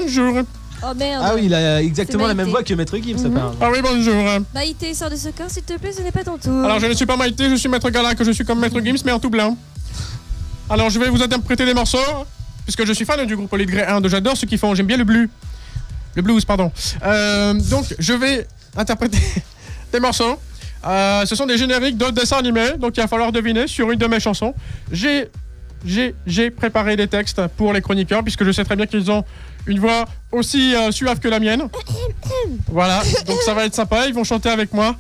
bonjour. Oh merde. Ah oui, il a exactement la même Maïté. voix que Maître Gims, ça parle. Ah oui, bonjour. Maïté, sors de ce corps, s'il te plaît, ce n'est pas ton tour. Alors, je ne suis pas Maïté, je suis Maître Galac, je suis comme Maître Gims, mais en tout blanc. Alors, je vais vous interpréter des morceaux, puisque je suis fan du groupe Olive 1, de j'adore ce qu'ils font, j'aime bien le blues. Le blues, pardon. Donc, je vais interpréter des morceaux. Ce sont des génériques de dessins animés, donc il va falloir deviner sur une de mes chansons. J'ai préparé des textes pour les chroniqueurs, puisque je sais très bien qu'ils ont une voix aussi suave que la mienne. Voilà, donc ça va être sympa, ils vont chanter avec moi.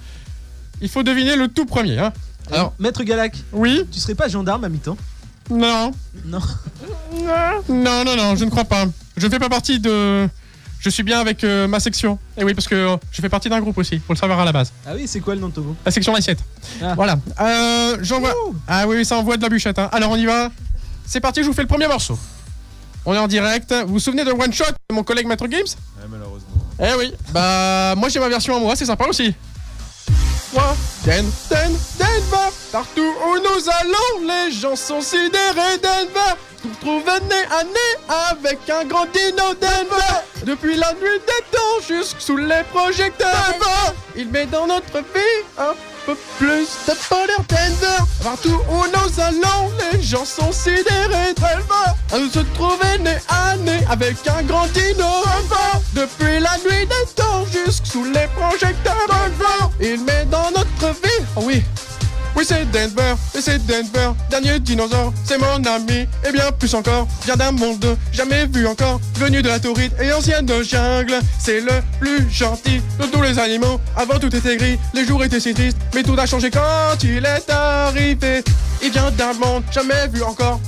Il faut deviner le tout premier. Hein. Alors, Maître Galac, Oui? tu serais pas gendarme à mi-temps? Non. Non. Non, je ne crois pas. Je ne fais pas partie de... Je suis bien avec ma section. Et oui, parce que je fais partie d'un groupe aussi, faut le savoir à la base. Ah oui, c'est quoi le nom de ton groupe? La section assiette. Ah. Voilà. J'envoie... Ah oui, ça envoie de la bûchette. Hein. Alors on y va. C'est parti, je vous fais le premier morceau. On est en direct. Vous vous souvenez de One Shot de mon collègue Maître Gims? Ouais, malheureusement. Eh oui. Bah, moi j'ai ma version à moi, c'est sympa aussi. Denver. Partout où nous allons, les gens sont sidérés. Denver. Nous retrouvent nez à nez avec un grand dino Denver. Depuis la nuit des temps jusque sous les projecteurs. Il met dans notre vie un peu plus de bonheur Denver. Partout où nous allons, les gens sont sidérés Denver. Nous se trouver nez à nez avec un grand dino Denver. Depuis la nuit des temps jusque sous les projecteurs Denver. Il met dans notre vie, oh oui. Oui c'est Denver, et c'est Denver, dernier dinosaure, c'est mon ami, et bien plus encore, vient d'un monde jamais vu encore, venu de la tauride et ancienne de jungle, c'est le plus gentil de tous les animaux, avant tout était gris, les jours étaient si tristes, mais tout a changé quand il est arrivé, il vient d'un monde jamais vu encore,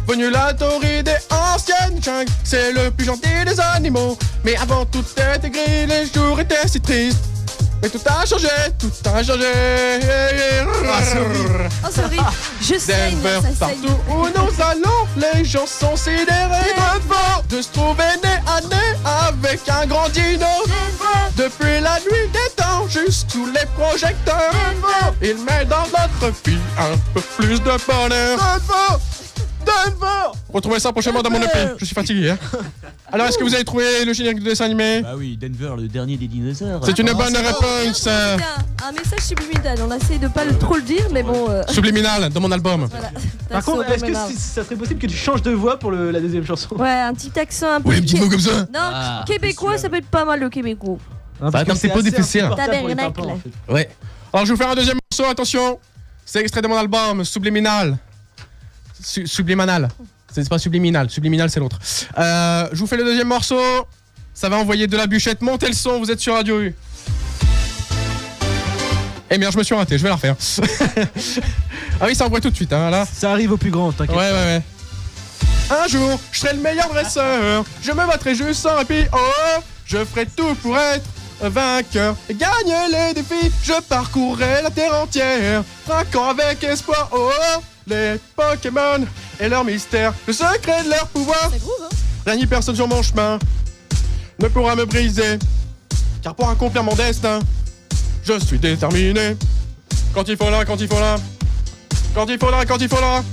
venu la tauride et ancienne jungle, c'est le plus gentil des animaux, mais avant tout était gris, les jours étaient si tristes. Mais tout a changé, tout a changé. Ah, c'est horrible. Oh, c'est horrible. Je saigne, Denver, ça saigne. partout où nous allons, les gens sont sidérés de se trouver nez à nez avec un grand dino. Depuis la nuit des temps jusqu'sous les projecteurs, il met dans notre vie un peu plus de bonheur. Denver. Retrouvez ça prochainement dans mon EP. Je suis fatigué. Hein. Alors, est-ce que vous avez trouvé le générique de dessin animé? Bah oui, Denver, le dernier des dinosaures. C'est une bonne réponse. Putain, un message subliminal. On essaie de pas trop le dire, mais bon. Subliminal dans mon album. Voilà. Par contre, est-ce que Subliminal. ça serait possible que tu changes de voix pour la deuxième chanson? Ouais, un petit accent un peu. Oui, un petit mot comme ça. Non, Ah, québécois, ça peut être pas mal le québécois. Parce comme que c'est pas assez difficile. insupportable pour les Tabernacle. pimpants, en fait. Ouais. Alors, je vais vous faire un deuxième morceau, attention. C'est extrait de mon album, Subliminal. Subliminal. C'est pas subliminal. Subliminal, c'est l'autre. Je vous fais le deuxième morceau. Ça va envoyer de la bûchette. Montez le son, vous êtes sur Radio U. Eh merde, je me suis raté, je vais la refaire. Ah oui, ça envoie tout de suite, hein, là. Ça arrive au plus grand, t'inquiète. Ouais. Un jour, je serai le meilleur dresseur. Je me battrai juste sans répit. Oh, je ferai tout pour être vainqueur et gagner les défis. Je parcourrai la terre entière, traquant avec espoir. Oh, les Pokémon et leur mystère, le secret de leur pouvoir. Ça groove, hein. Rien ni personne sur mon chemin ne pourra me briser, car pour accomplir mon destin, je suis déterminé. Quand il faudra, quand il faudra, quand il faudra, quand il faudra,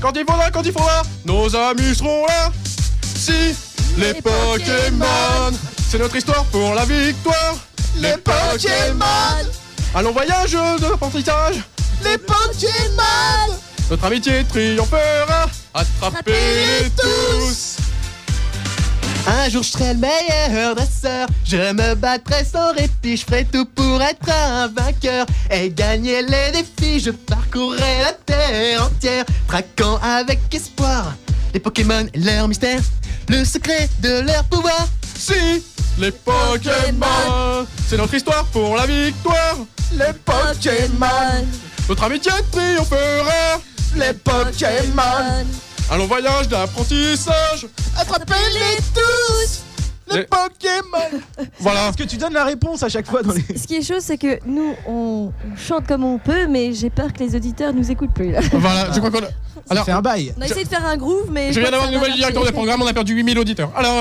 quand il faudra, quand il faudra, nos amis seront là. Si les Pokémon, c'est notre histoire pour la victoire. Les Pokémon, allons voyage d'apprentissage. Les Pokémon, notre amitié triomphera. Attrapez-les tous. Un jour je serai le meilleur dresseur, je me battrai sans répit, je ferai tout pour être un vainqueur et gagner les défis. Je parcourrai la terre entière, traquant avec espoir les Pokémon et leur mystère, le secret de leur pouvoir. Si les Pokémon, c'est notre histoire pour la victoire. Les Pokémon, notre amitié triomphera. Les Pokémon, allons voyage d'apprentissage. Attrapez-les tous. Les Pokémon. Voilà. Est-ce que tu donnes la réponse à chaque fois dans les... Ce qui est chaud, c'est que nous, on chante comme on peut, mais j'ai peur que les auditeurs nous écoutent plus. Là. Voilà, je crois qu'on a... Ça fait un bail. On a essayé de faire un groove, mais. Je viens d'avoir une nouvelle directeur de de programme, on a perdu 8000 auditeurs. Alors,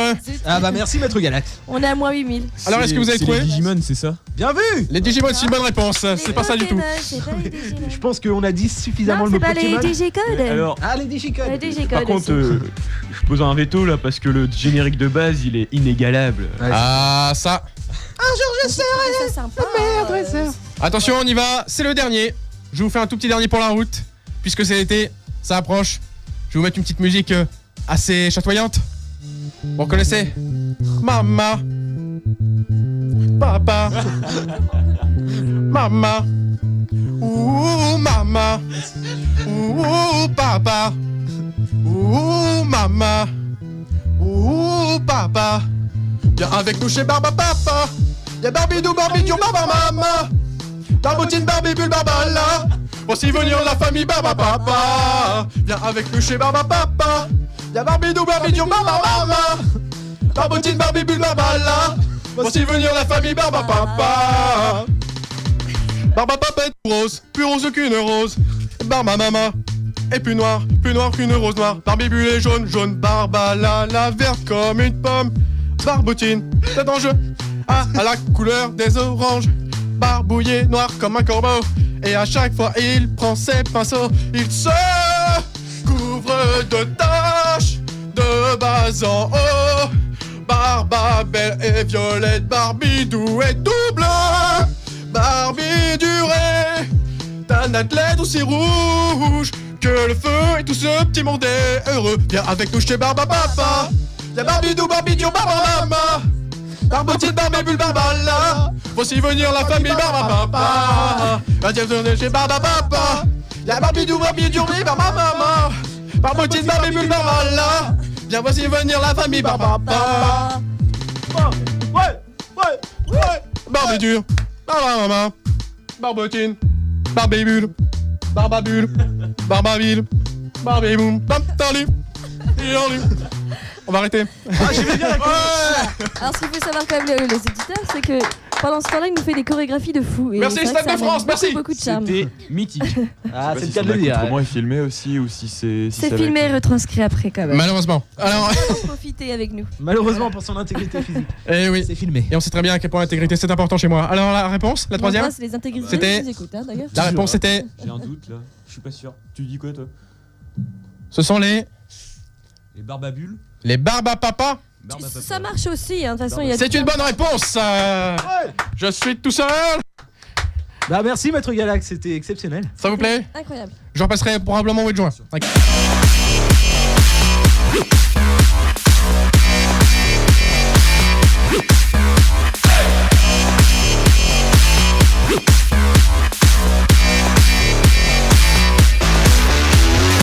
Ah bah merci Maître Galax. On est à moins 8000. Alors, est-ce que vous avez C'est trouvé les Digimon, c'est ça? Bien vu. les Digimon, c'est une bonne réponse. C'est pas ça du tout. C'est pas les Digimon. Je pense qu'on a dit suffisamment Non, le c'est mot pas les Pokémon. Digicodes. Alors, Ah les Digicodes. Les Digicodes. par contre, aussi. je pose un veto là parce que le générique de base il est inégalable. Ouais. Ah, ça. Ça sympa. Attention, on y va. C'est le dernier. Je vous fais un tout petit dernier pour la route. Puisque c'est l'été, ça approche. Je vais vous mettre une petite musique assez chatoyante. Vous reconnaissez? Mama. Papa. Mama. Ouh, mama. Ouh, papa. Ouh, mama. Ouh, papa. Viens avec nous chez Barba Papa. Y'a Barbidou, Barbidiou, Barba Mama. Barboutine, Barbibule, Barbala. Voici venir la famille Barba Papa. Viens avec nous chez Barba Papa. Y'a Barbidou, Barbidiou, Barba Mama. Barboutine, Barbibule, Barbala. Voici venir la famille Barba Papa. Barba Papa est plus rose qu'une rose. Barba Mama est plus noire qu'une rose noire. Barbibule est jaune, jaune. Barbala, la verte comme une pomme. Barboutine, tête en jeu. À la couleur des oranges. Barbouillé noir comme un corbeau. Et à chaque fois il prend ses pinceaux. Il se couvre de taches de bas en haut. Barba belle et violette, Barbidou est double. Barbie durée, d'un athlète aussi rouge que le feu et tout ce petit monde est heureux. Viens avec nous chez Barba Papa. Y'a Barbidou, Barbidiou, Barba Mama. Barboutine, Barbibule, Barbala. Voici venir la famille Barba Papa. Viens chez Barba Papa. Y'a Barbidou, Barbidiou, Barba Mama. Barboutine, Barbibule, Barbala. Viens voici venir la famille Barba Papa. Ouais. Barbidure, Barba Mama. Barboutine, Barbibule, Barbabule, Barbabile, Barbiboum, Bam-tali. On va arrêter. Ah j'aimais bien la Alors, ce qu'il faut savoir quand même, les auditeurs, c'est que pendant ce temps-là, il nous fait des chorégraphies de fou. Et Merci, c'est vrai Stade que ça de France, amène merci. beaucoup de charme. C'était mythique. Ah Je c'est sais le pas cas si de le son dire. accoutrement est filmé aussi ou si c'est. Si C'est ça filmé et va être- retranscrit après quand même. Malheureusement. Alors, Profitez avec nous. Malheureusement pour son intégrité physique. eh oui. C'est filmé. Et on sait très bien à quel point l'intégrité c'est important chez moi. Alors la réponse, la troisième. Moi, c'est les intégrités C'était- qui nous écoutent, hein, d'ailleurs. La réponse c'était, J'ai un doute là, je suis pas sûr. Tu dis quoi toi? ce sont les Les Barba Papa. Ça marche aussi, hein, de toute façon. il y a C'est tout une ça. bonne réponse. Je suis tout seul. Bah merci Maître Galax, c'était exceptionnel. Ça vous plaît? Incroyable. Je repasserai probablement au mois de juin.